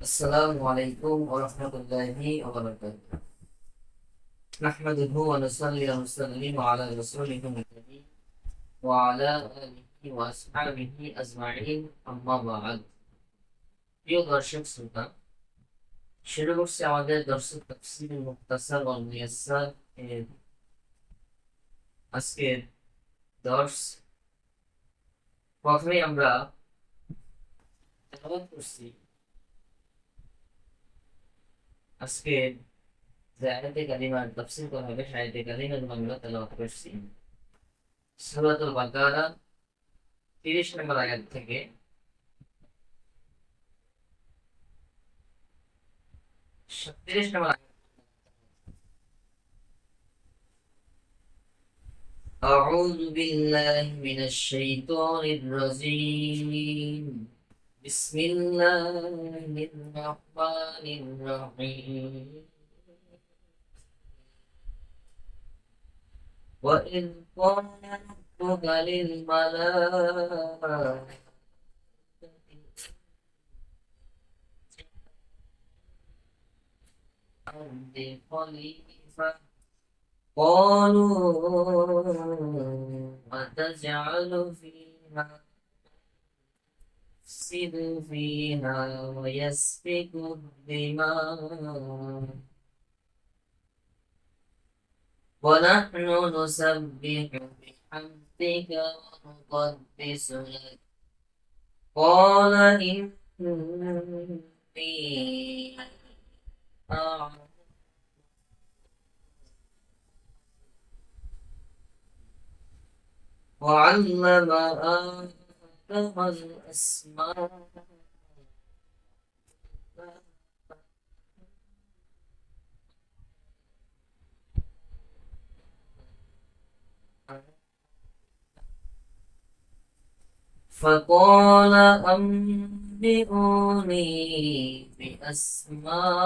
السلام عليكم ورحمة الله وبركاته. نحمده ونصلي ونسلم على رسوله الكريم وعلى آله وأصحابه أجمعين أما بعد। প্রিয় দর্শক শ্রোতা, শুরু করছি আমাদের দর্শক তাফসীর মুখতাসার ওয়াল মুয়াসসার এর আজকের দর্স। প্রথমে আমরা তেলাওয়াত করছি আজকের যে আয়াতে কারিমার তাফসীর করা হবে, সেই আয়াতে কারিমার আমরা তেলাওয়াত করছি সূরাতুল বাকারা 30 নম্বর আয়াত থেকে 37 নম্বর আয়াত। أعوذ بالله من الشيطان الرجيم. بسم الله الرحمن الرحيم. وإذ قال ربك للملائكة أرض خليفة قالوا أتجعل فيها يفسد فيها ويسفك الدماء ونحن نسبح بحمدك ونقدس لك قال إني أعلم وعلم آدم الأسماء فقال أنبئوني بأسماء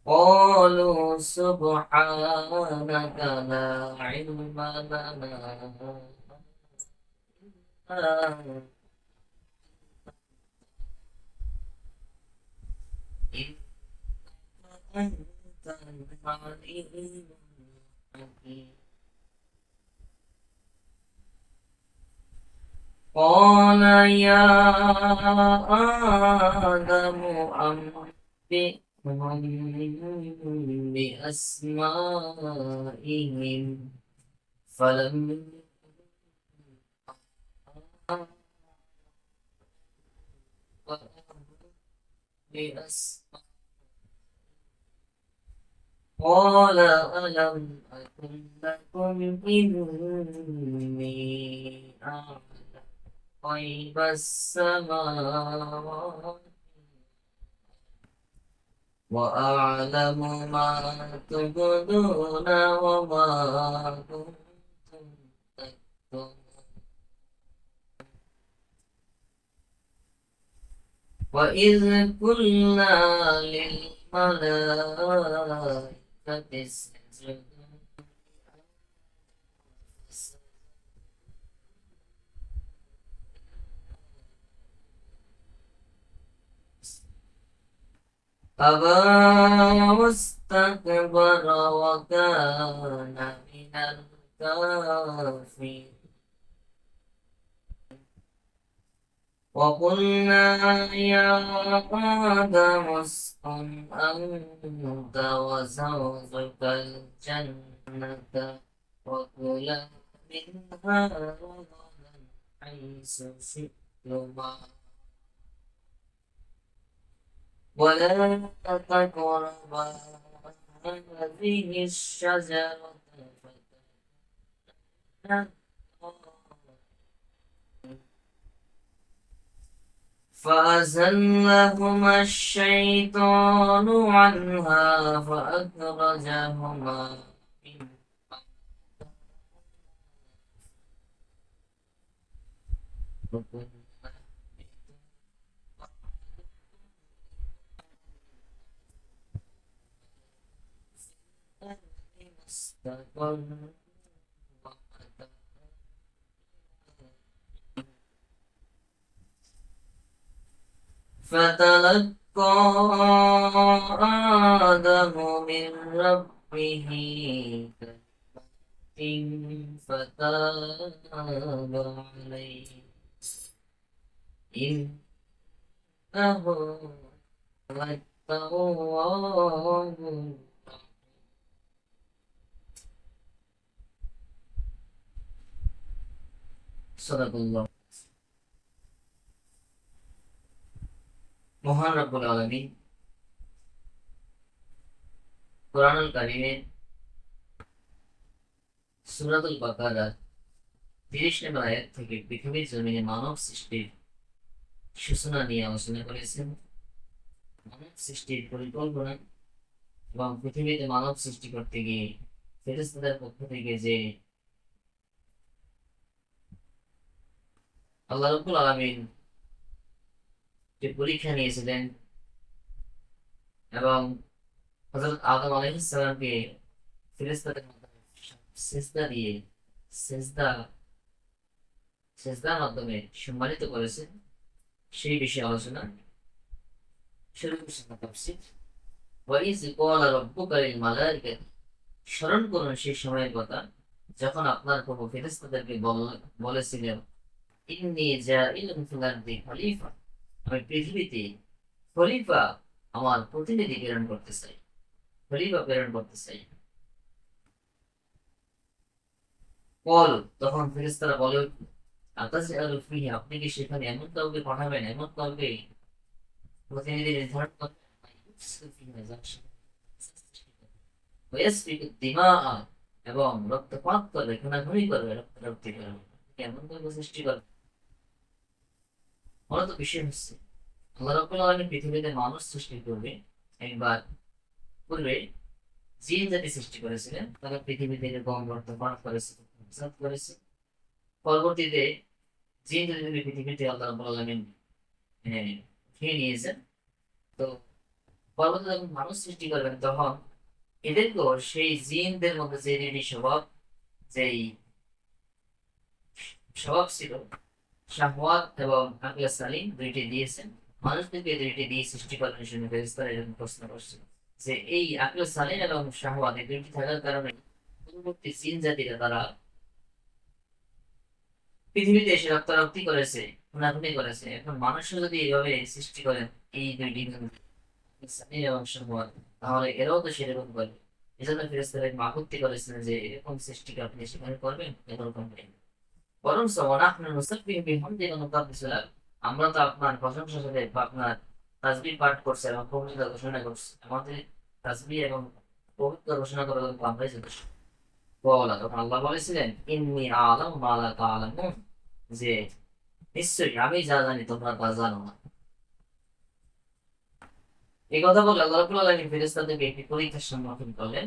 قالوا سبحانك لا علم لنا إلا أنت العليم الحكيم. قال يا آدم أنبئهم بأسمائهم فلما بأسمائهم قال ألم أكن لكم إني أعلم غيب السماوات وأعلم ما تبدون وما كنتم تكتمون. وإذ قلنا للملائكة اسجدوا أبى واستكبر وكان من الكافرين. وقلنا يا آدم اسكن أنت وزوجك الجنة وكلا منها رغدا حيث شئتما ولا تقربا هذه الشجرة فأزلهما الشيطان عنها فأخرجهما استقر فتلقى آدم من ربه كلمات فتاب عليه إنه هو التواب صدق الله মহান রব্বুল আলামিন কোরআনুল কারীমের সূরাতুল বাকারার ৩০ নম্বর আয়াত থেকে পৃথিবীর জমিনে মানব সৃষ্টির সূচনা নিয়ে আলোচনা করেছেন, মানব সৃষ্টির পরিকল্পনা এবং পৃথিবীতে মানব সৃষ্টি করতে গিয়ে ফেরেশতাদের পক্ষ থেকে যে আল্লাহ রাব্বুল আলামিন যে পরীক্ষা নিয়েছিলেন এবং হযরত আদম আলাইহিস সালামকে ফেরেশতাদের মাধ্যমে সিজদা দিয়ে সিজদার মাধ্যমে সম্মানিত করেছেন, সেই বিষয়ে আলোচনা শুরু করছেন তাফসীর। ওয়াইজ ক্বালা রাব্বুকা লিল মালাইকাতি, স্মরণ করুন সেই সময়ের কথা যখন আপনার প্রভু ফেরেশতাদেরকে বলেছিলেন, ইন্নী জাইলুন ফিল আরদি খলিফা, আমি পৃথিবীতে খলিফা, আমার প্রতিনিধি প্রেরণ করতে চাই, খলিফা প্রেরণ করতে চাই। বল, তখন ফেরেশতারা বলে, আতাজআলু ফিহা, আপনি কি সেখানে এমন কাউকে পাঠাবেন, এমন কাউকে প্রতিনিধি নির্ধারণ করবেন, ইউফসিদু ফিহা, যার সাথে ওয়াসফিকু দিমাআ, এবং রক্তপাত করবে, খুনাখুনি করবে, রক্তারক্তি করবে, এমন কাউকে সৃষ্টি করবে। মূলত বিষয় হচ্ছে আল্লাহ রাব্বুল আলামিন পৃথিবীতে মানুষ সৃষ্টি করবে একবার পূর্বে জিন জাতি সৃষ্টি করেছিলেন, তারা পৃথিবীতে এরকম রক্তপাত করেছে, পরবর্তীতে জিন জাতি পৃথিবীতে আল্লাহ রাব্বুল আলামিন খেয়ে নিয়েছেন। তো পরবর্তীতে যখন মানুষ সৃষ্টি করবেন তখন এদেরকেও সেই জিনদের মধ্যে যে দুইটি স্বভাব ছিল, শাহওয়াত এবং আকলে সালিম, দুইটি দিয়েছেন মানুষদেরকে, দুইটি দিয়ে সৃষ্টি করার জন্য ফেরেশতারা এরকম প্রশ্ন করছেন যে এই আকলে সালিম এবং শাহওয়াত এই দুইটি থাকার কারণে পূর্ববর্তী জিন জাতিরা তারা পৃথিবীতে এসে রক্তারক্তি করেছে, খুনাখুনি করেছে। এখন মানুষও যদি এইভাবে সৃষ্টি করেন এই দুইটি সালিম এবং শাহওয়াত, তাহলে এরাও তো সেরকম করবে। এজন্য ফেরেশতারা আপত্তি করেছিলেন যে এরকম সৃষ্টিকে আপনি সেখানে করবেন, এরকম বরং আমরা তো আপনার প্রশংসা সাথে আপনার তাসবিহ পাঠ করছি এবং পবিত্রতা ঘোষণা করছি, আমাদের তাসবিহ এবং পবিত্র ঘোষণা করার জন্য আমরাই যথেষ্ট। বলা, তখন আল্লাহ বলেছিলেন, ইন্নী আ'লামু মা লা তা'লামুন, যে নিশ্চয়ই আমি যা জানি তোমরা তা জানো না। এই কথা বলে আল্লাহ রাব্বুল আলামিন ফেরেশতাদেরকে একটি পরীক্ষার সম্মুখীন করলেন।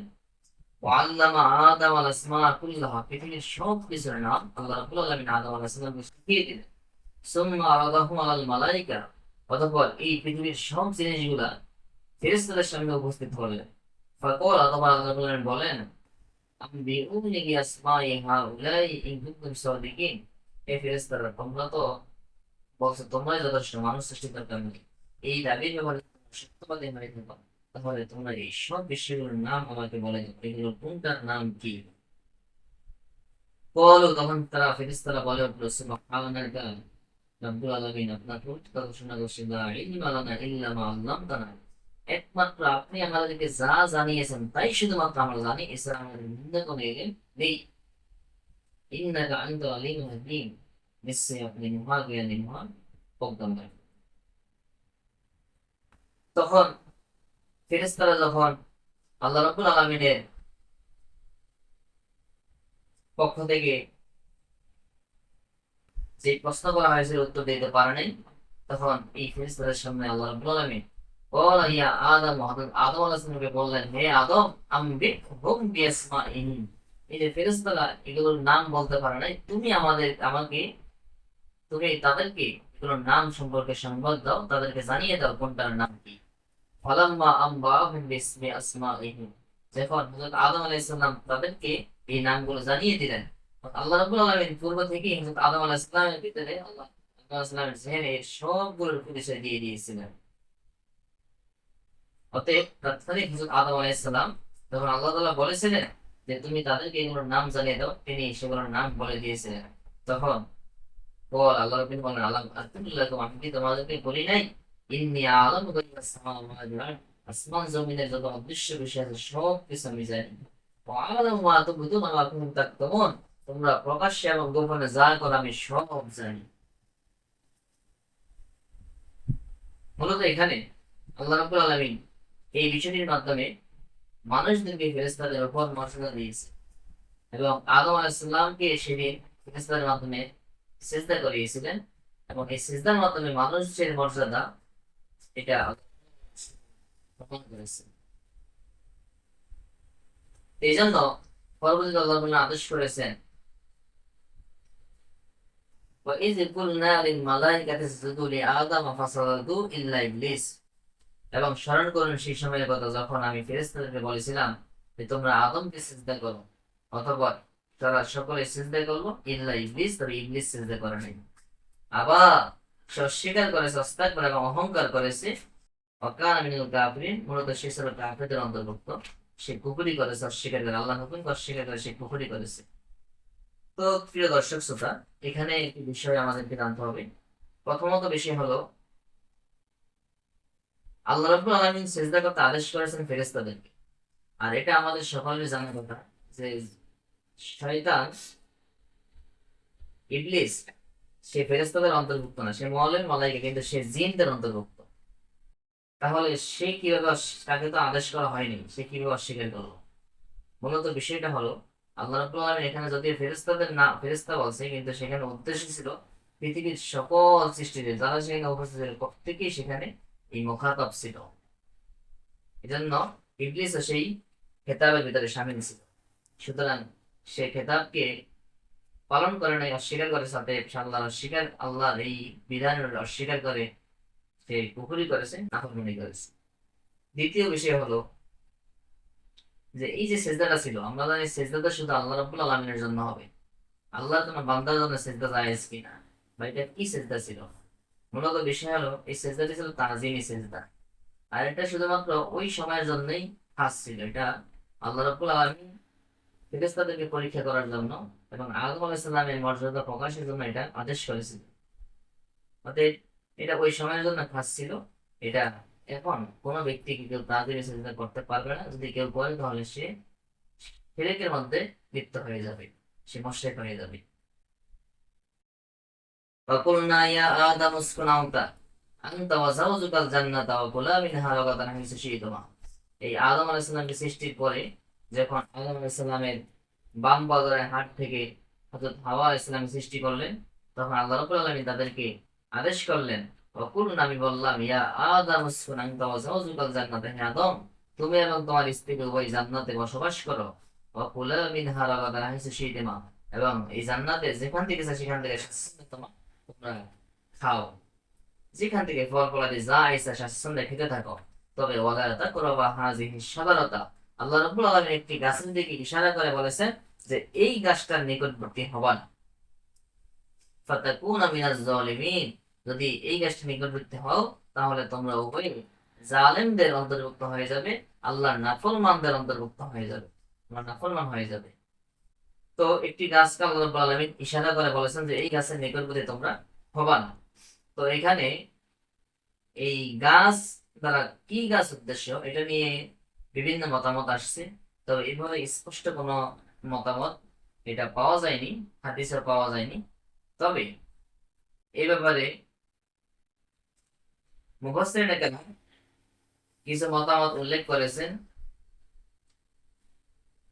ওয়াল্লামা আদম আল আসমা কুল্লাহা, পৃথিবীর সব কিছুর নাম আল্লাহ রাব্বুল আলামিন আদম আলাইহিস সালামকে শিখিয়ে দিলেন। সুম্মা আরাদাহুম আলাল মালাইকা, অতঃপর এই পৃথিবীর সব জিনিসগুলা ফেরেশতাদের সামনে উপস্থিত করলেন। ফাকাল, আদম আলাইহিস সালাম বলেন, আনবিউনি বিআসমাই হাউলাই ইন কুনতুম সাদিকিন, হে ফেরেশতারা, তোমরা তো বলছো তোমরাই যথেষ্ট, মানুষ সৃষ্টি করতে নেই, এই দাবির ব্যাপারে সত্যবাদী হয়ে থাকো, তাহলে তোমরা এই সব বিষয়গুলোর নাম আমাকে বলে দাও, এগুলো কোনটার নাম কি? বলো, তখন তারা ফেরেশতারা বলে উঠল, সুবহানাকা রাব্বুল আলামিন, আপনার পবিত্রতা ঘোষণা করছি, লা ইলমা লানা ইল্লা মা আল্লামতানা, একমাত্র আপনি আমাদেরকে যা জানিয়েছেন তাই শুধুমাত্র আমরা জানি, এছাড়া আমাদের ভিন্ন কোনো ইলম নেই। ইন্নাকা আনতাল আলিমুল হাকীম, নিশ্চয়ই আপনি মহাজ্ঞানী, মহান প্রজ্ঞাময়। তখন ফেরেশতারা যখন আল্লাহ রাব্বুল আলামিনের পক্ষ থেকে যে প্রশ্ন করা হয়েছিল উত্তর দিতে পারে নাই, তখন এই ফেরেশতাদের সামনে আল্লাহ রাব্বুল আলামিন ওয়ালা ইয়া আদম, আদম আলাইহিস সালামকে বললেন, হে আদম, আনবিহুম বিআসমাইহিম, এই যে ফেরেশতারা এগুলোর নাম বলতে পারে নাই, তুমি তাদেরকে এগুলোর নাম সম্পর্কে সংবাদ দাও, তাদেরকে জানিয়ে দাও কোনটার নাম কি। ফালাম্মা আনবাহুম বিসমি আসমাইহিম, যখন হযরত আদম আলাইহিস সালাম তাদেরকে এই নামগুলো জানিয়ে দিলেন, আল্লাহ রাব্বুল আলামিন পূর্ব থেকেই হযরত আদম আলাইহিস সালামের ভিতরে আল্লাহ সালামের জেহেনে সবগুলোর পরিচয় দিয়ে দিয়েছিলেন। অতএব তৎক্ষণাৎ হযরত আদম আলাইহিস সালাম যখন আল্লাহ তাআলা বলেছিলেন যে তুমি তাদেরকে এগুলোর নাম জানিয়ে দাও, তিনি সেগুলোর নাম বলে দিয়েছিলেন। তখন আল্লাহ রাব্বুল বলেন, আলাম আকুল্লাকুম, আমি কি তোমাদেরকে বলি নাই ইন্নী আ'লামু গায়বাস সামাওয়াতি ওয়াল আরদ, আসমান জমিনের যত অদৃশ্য বিষয় আছে সব কিছু আমি জানি। ওয়া আ'লামু মা তুবদুনা ওয়া মা কুনতুম তাকতুমুন, তোমরা প্রকাশ্যে এবং গোপনে যা করো আমি সব জানি। মূলত এখানে আল্লাহ রাব্বুল আলামিন এই বিষয়টির মাধ্যমে মানুষদেরকে ফেরেশতাদের উপর মর্যাদা দিয়েছে এবং আদম আলাইহিস সালামকে সেদিন ফেরেশতাদের মাধ্যমে সিজদা করিয়েছিলেন এবং এই সিজদার মাধ্যমে মানুষের মর্যাদা এটা প্রমাণ করেছে। এই জন্য পরবর্তীতে আল্লাহ তাআলা আদেশ করেছেন, وَإِذْ قُلْنَا لِلْمَلَائِكَةِ اسْجُدُوا لِآدَمَ فَسَجَدُوا إِلَّا إِبْلِيسَ, এবং স্মরণ করুন সেই সময়ের কথা যখন আমি ফেরেশতাদেরকে বলেছিলাম যে তোমরা আদমকে সিজদা করো, অতঃপর তারা সকলে সিজদা করলো ইল্লা ইবলিস, তবে ইবলিস সিজদা করে নাই। আবার সে অস্বীকার করেছে, অস্তাকবার এবং অহংকার করেছে, অকান মিনাল কাফিরিন, মূলত সে ছিল কাফিরদের অন্তর্ভুক্ত। সে কুফরি করেছে, অস্বীকার করে, আল্লাহ হুকুমকে অস্বীকার করে সে কুফরি করেছে। তো প্রিয় দর্শক শ্রোতা, এখানে একটি বিষয় আমাদেরকে জানতে হবে। প্রথমত বিষয় হলো আল্লাহ রাব্বুল আলামিন সিজদা করতে আদেশ করেছেন ফেরেশতাদেরকে, আর এটা আমাদের সকলের জানার কথা যে শয়তান ইবলিস সে ফেরেশতাদের অন্তর্ভুক্ত না, সে মালায়েকা, কিন্তু সে জিনদের অন্তর্ভুক্ত। তাহলে সে কিভাবে তাকে তো আদেশ করা হয়নি, সে কিভাবে অস্বীকার করলো? মূলত বিষয়টা হলো আল্লাহ রাব্বুল আলামিন এখানে যদিও ফেরেশতাদের না ফেরেশতা বলছে, কিন্তু সেখানে উদ্দেশ্য ছিল পৃথিবীর সকল সৃষ্টিদের যারা সেখানে উপস্থিত ছিল প্রত্যেকেই সেখানে এই মুখাতাব ছিল। এজন্য ইবলিস সেই খেতাবের ভিতরে শামিল ছিল। সুতরাং সে খেতাবকে পালন করে নাই, অস্বীকার করে, সাথে আল্লাহর এই বিধানের অস্বীকার করে সে কুফরি করেছে, নাফরমানি করেছে। দ্বিতীয় বিষয় হলো যে এই যে সেজদাটা ছিল, আমরা জানি সেজদাটা শুধু আল্লাহ রাব্বুল আলামিনের জন্য হবে। আল্লাহর কোনো বান্দার জন্য সেজদা জায়েজ কিনা বা এটা কি সেজদা ছিল? মূলত বিষয় হলো এই সেজদাটি ছিল তাজিমি সেজদা, আর এটা শুধুমাত্র ওই সময়ের জন্যই খাস ছিল। এটা আল্লাহ রাব্বুল আলামিন ফেরেশতাদেরকে পরীক্ষা করার জন্য এবং আদম আলাইহিস সালামের মর্যাদা প্রকাশের জন্য এটা আদেশ করেছিল। অতএব এটা ওই সময়ের জন্য খাস ছিল। এটা এখন কোন ব্যক্তিকে কেউ তাজিমি সেজদা করতে পারবে না। যদি কেউ করে তাহলে সে শিরকের মধ্যে লিপ্ত হয়ে যাবে, সে মুশরিক হয়ে যাবে। وَقُلْنَا يَا آدَمُ اسْكُنْ أَنْتَ وَزَوْجُكَ الْجَنَّةَ وَكُلَا مِنْهَا رَغَدًا حَيْثُ شِئْتُمَا। এই আদম আলাইহিস সালামকে সৃষ্টির পরে যখন আদম আলাইহিস সালামের বাম পায়ের হাত থেকে হযরত হাওয়া আলাইহিস সালাম সৃষ্টি করলেন, তখন আল্লাহ রাব্বুল আলামিন তাদেরকে আদেশ করলেন, ওয়াকুলনা, আমি বললাম, ইয়া আদম উসকুন আনতা ওয়া যাওজুকাল জান্নাতা, হে আদম তুমি এবং তোমার স্ত্রী উভয় জান্নাতে বসবাস করো, ওয়াকুলা মিনহা রাগাদান হাইসু শি'তুমা, এবং এই জান্নাতে যেখান থেকে ইচ্ছা সেখান থেকে তোমরা খাও, যেখান থেকে ফল ফলাদি যা ইচ্ছা স্বাচ্ছন্দ্যে খেতে থাকো। তবে ওয়ালা তাকরাবা হাযিহি শাজারাতা, আল্লাহ রাব্বুল আলামিন একটি গাছের দিকে ইশারা করে বলেছেন যে এই গাছটার নিকটবর্তী হবা না। ফাতাকুনা মিনাজ জালিমিন, যদি এই গাছটার নিকটবর্তী হও তাহলে তোমরা উভয় জালেমদের অন্তর্ভুক্ত হয়ে যাবে, আল্লাহর নাফরমানদের অন্তর্ভুক্ত হয়ে যাবে, তোমরা নাফরমান হয়ে যাবে। তো একটি গাছকে আল্লাহ রাব্বুল আলামিন ইশারা করে বলেছেন যে এই গাছের নিকটবর্তী তোমরা হবা না। তো এখানে এই গাছ দ্বারা কি গাছ উদ্দেশ্য, এটা নিয়ে বিভিন্ন মতামত আসছে। তবে এভাবে স্পষ্ট কোনো মতামত এটা পাওয়া যায়নি, হাদিসে পাওয়া যায়নি। তবে এই ব্যাপারে মুফাসসিরিনে কেরাম কিছু মতামত উল্লেখ করেছেন।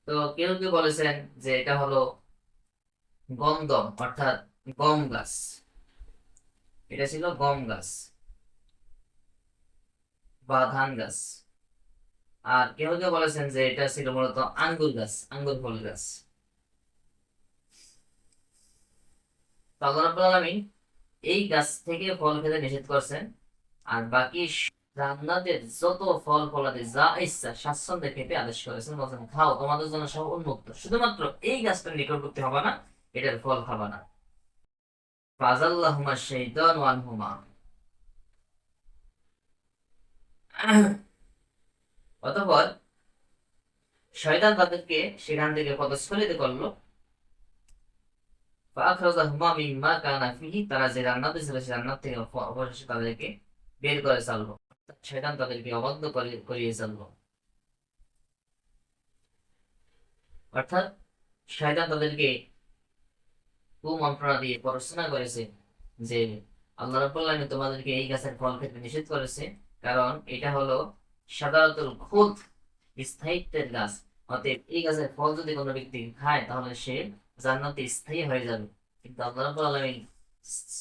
তো কেউ কেউ বলেছেন যে এটা হলো গমদম, অর্থাৎ গম গাছ, এটা ছিল গম গাছ বা ধান গাছ। আর কেউ কেউ বলেছেন যে এটা ছিল মূলত আঙ্গুর গাছ, আঙ্গুর ফল গাছ। আল্লাহ রাব্বুল আলামিন এই গাছ থেকে ফল খেতে নিষেধ করছেন, আর বাকি জান্নাতের যত ফল ফলাদি যা ইচ্ছা স্বাচ্ছন্দ্যে খেতে আদেশ করেছেন, বলছেন খাও, তোমাদের জন্য সব উন্মুক্ত, শুধুমাত্র এই গাছটার নিকটবর্তী হবে না, এটার ফল খাবা না। ফাজাল্লাহুমা শাইতানু আনহুমা, অতঃপর শয়তান তাদেরকে সেখান থেকে পদস্খলিত করলো। ফাআখরাজাহুমা মিম্মা কানা ফিহি, তারা যে জান্নাতে ছিল সেই জান্নাত থেকে অবশেষে তাদেরকে বের করে ছাড়লো, শয়তান তাদেরকে অবাধ্য করিয়ে ছাড়লো। অর্থাৎ শয়তান তাদেরকে কুমন্ত্রণা দিয়ে প্ররোচনা করেছে যে আল্লাহ রাব্বুল আলামিন তোমাদেরকে এই গাছের ফল খেতে নিষেধ করেছে, কারণ এটা হলো সাধারণত খুদ স্থায়িত্বের গাছ। অতএব এই গাছের ফল যদি কোনো ব্যক্তি খায় তাহলে সে জান্নাতে স্থায়ী হয়ে যাবে। কিন্তু আল্লাহ রাব্বুল আলামিন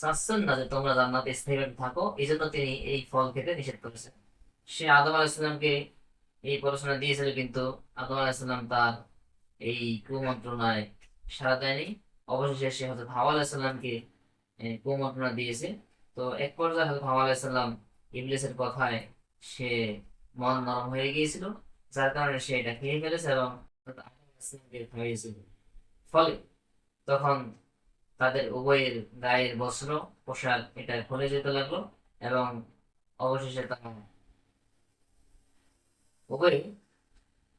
চাচ্ছেন না যে তোমরা জান্নাতে স্থায়ীভাবে থাকো, এই জন্য তিনি এই ফল খেতে নিষেধ করেছেন। সে আদম আলাইহিস সালামকে এই প্ররোচনা দিয়েছিল, কিন্তু আদম আলাইহিস সালাম তার এই কুমন্ত্রণায় সাড়া দেয়নি। অবশেষে সে হযরত হাওয়া আলাইহিস সালামকে কুমন্ত্রণা দিয়েছে। তো এক পর্যায়ে হযরত হাওয়া আলাইহিস সালাম ইবলিসের কথায় সে মন নরম হয়ে গিয়েছিল, যার কারণে সে এটা খেয়ে ফেলেছে এবং হযরত আদম আলাইহিস সালামকে খাইয়েছিল। ফলে তখন তাদের উভয়ের গায়ের বস্ত্র পোশাক এটা খুলে যেতে লাগলো এবং অবশেষে তারা উভয়ে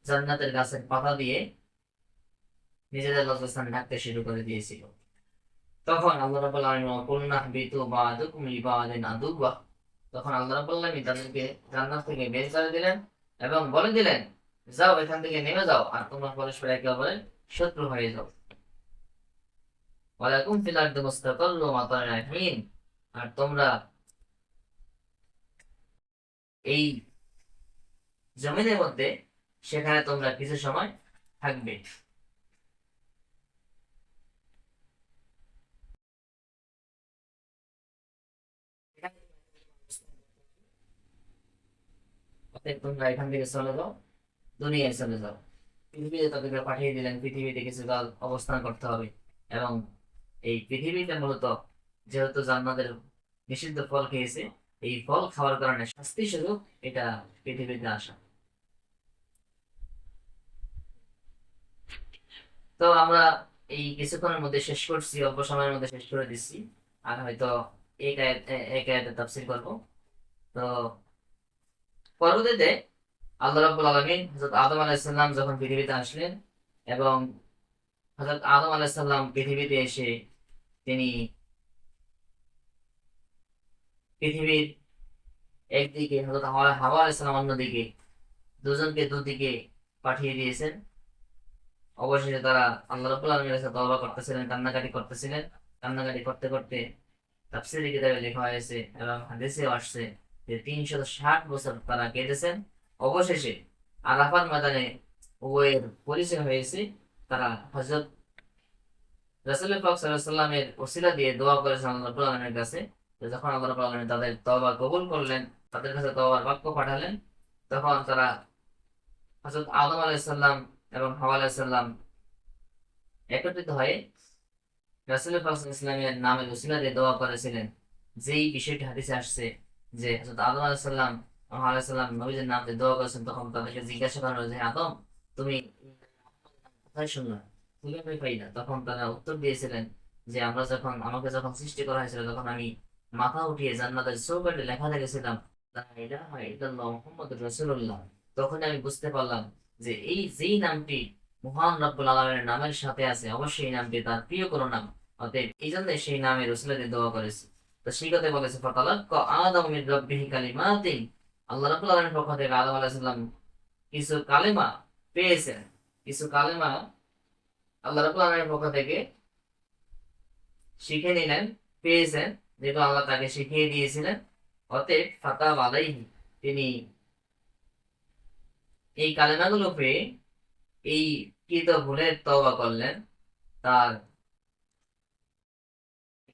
জান্নাতের গাছের পাতা দিয়ে নিজেদের লজ্জাস্থান ঢাকতে শুরু করে দিয়েছিল। তখন আল্লাহ রাব্বুল আলামিন কুলনা বিতু বাদুকুম লিবাদিন আদুওয়া, তখন আল্লাহ রাব্বুল আলামিন তাদেরকে জান্নাত থেকে বের করে দিলেন এবং বলে দিলেন, যাও এখান থেকে নেমে যাও, আর তোমরা পরস্পর একে অপরের শত্রু হয়ে যাও। ওয়ালাকুম ফিল আরদি মুস্তাকাররুম ওয়া মাতা'উন হিন, আর তোমরা এই জমিনের মধ্যে সেখানে তোমরা কিছু সময় থাকবে। অতএব তোমরা এখান থেকে চলে যাও, দুনিয়ায় চলে যাও। পৃথিবীতে তাদেরকে পাঠিয়ে দিলেন, পৃথিবীতে কিছুকাল অবস্থান করতে হবে। এবং এই পৃথিবীতে মূলত যেহেতু জান্নাতের নিষিদ্ধ ফল খেয়েছে, এই ফল খাওয়ার কারণে শাস্তি স্বরূপ এটা পৃথিবীতে আসা। তো আমরা এই কিছুক্ষণের মধ্যে শেষ করছি, অল্প সময়ের মধ্যে শেষ করে দিচ্ছি। আর হয়তো এক আয়াতে তাফসীর করবো। তো পরবর্তীতে আল্লাহ রাব্বুল আলামিন হযরত আদম আলাইহিস সালাম যখন পৃথিবীতে আসলেন এবং হযরত আদম আলাইহিস সালাম পৃথিবীতে এসে তিনি পৃথিবীর একদিকে, হযরত হাওয়া আলাইহিস সালাম অন্যদিকে, দুজনকে দুদিকে পাঠিয়ে দিয়েছেন। অবশেষে তারা আল্লাহ রাব্বুল আলামিনের কাছে তওবা করতেছিলেন, কান্নাকাটি করতেছিলেন। কান্নাকাটি করতে করতে তাফসীরে কিতাবে লেখা হয়েছে এবং হাদিসেও আসছে যে 360 বছর তারা কেঁদেছেন। অবশেষে আরাফার ময়দানে উভয়ের পরিচয় হয়েছে। তারা হযরত রাসূল পাক সাল্লাল্লাহু আলাইহি ওয়াসাল্লামের ওসিলা দিয়ে দোয়া করেছেন আল্লাহ রাব্বুল আলামিনের কাছে। তো যখন আল্লাহ রাব্বুল আলামিন তাদের তওবা কবুল করলেন, তাদের কাছে তওবার বাক্য পাঠালেন, তখন তারা হযরত আদম আলাইহিস সালাম এবং হাওয়া আলাইহিস সালাম একত্রিত হয়ে রাসূল পাক সাল্লাল্লাহু আলাইহি ওয়াসাল্লামের নামে ওসিলা দিয়ে দোয়া করেছিলেন। যেই বিষয়টি হাদিসে আসছে যে হযরত আদম আলাইহিস সালাম এবং হাওয়া আলাইহিস সালাম নবীজির নাম দিয়ে দোয়া করেছেন, তখন তাদেরকে জিজ্ঞাসা করা হলো যে আদম, তুমি কোথায় শুনলা, তুমি আমি পাই না। তখন তারা উত্তর দিয়েছিলেন যে আমাকে যখন সৃষ্টি করা হয়েছিল তখন আমি মাথা উঠিয়ে জান্নাতের চৌকাঠে লেখা দেখেছিলাম লা ইলাহা ইল্লাল্লাহ মুহাম্মাদুর রাসূলুল্লাহ। তখন আমি বুঝতে পারলাম যে যেই নামটি মহান রব্বুল আলামিনের নামের সাথে আছে, অবশ্যই এই নামটি তার প্রিয় কোনো নাম। অতএব এই জন্য সেই নামের রসুলা দিয়ে দোয়া করেছে। তো সেই কথা বলেছে ফাতালাক্কা আদম মির রাব্বিহি কালিমাতিন, আল্লাহ রাব্বুল আলামিনের পক্ষ থেকে আদম আলাইহিস সালাম কিছু কালেমা পেয়েছেন, কিছু কালেমা আল্লাহ রাব্বুল আলামিনের পক্ষ থেকে শিখে নিলেন, পেয়েছেন, যেটা আল্লাহ তাকে শিখিয়ে দিয়েছিলেন। অতএব ফাতাব আলাইহি, তিনি এই কালেমাগুলো পেয়ে এই কৃত ভুলের তওবা করলেন। তার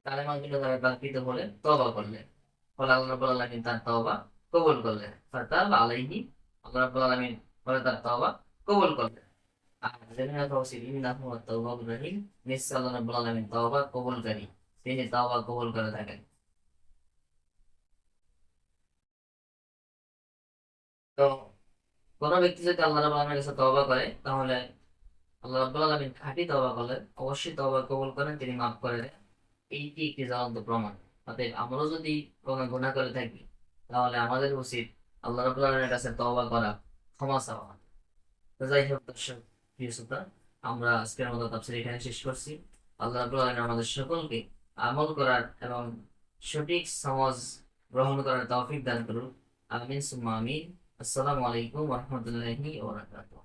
কালেমাগুলো দ্বারা তার কৃত ভুলের তওবা করলেন। ফলে আল্লাহ রাব্বুল আলামিন তার তওবা কবুল করলেন। ফাতাব আলাইহি, আল্লাহ রাব্বুল আলামিন ফলে তার তওবা কবুল করলেন। আর জেনে রাখা উচিত ইন্নাহু আত-তাওয়াবুর রহিম, নিশ্চয় আল্লাহ রাব্বুল আলামিন তওবা কবুলকারী, তিনি তওবা কবুল করে থাকেন। তো কোনো ব্যক্তি যদি আল্লাহ রাব্বুল আলামিনের কাছে তওবা করে, তাহলে আল্লাহ রাব্বুল আলামিন খাঁটি তওবা করলে অবশ্যই তওবা কবুল করেন, তিনি মাফ করে দেন। এইটি একটি জ্বলন্ত প্রমাণ। অতএব আমরাও যদি কোনো গুনাহ করে থাকি, তাহলে আমাদের উচিত আল্লাহ রাব্বুল আলামিনের কাছে তওবা করা, ক্ষমা চাওয়া। তো যাই হোক দর্শক, প্রিয় শ্রোতা, আমরা আজকের মতো তাফসীর এখানে শেষ করছি। আল্লাহ রাব্বুল আলামিন আমাদের সকলকে আমল করার এবং সঠিক সমাজ গ্রহণ করার তৌফিক দান করুন। আমিন সুম্মা আমিন। আসসালামু আলাইকুম ওয়া রাহমাতুল্লাহি ওয়া বারাকাতুহু।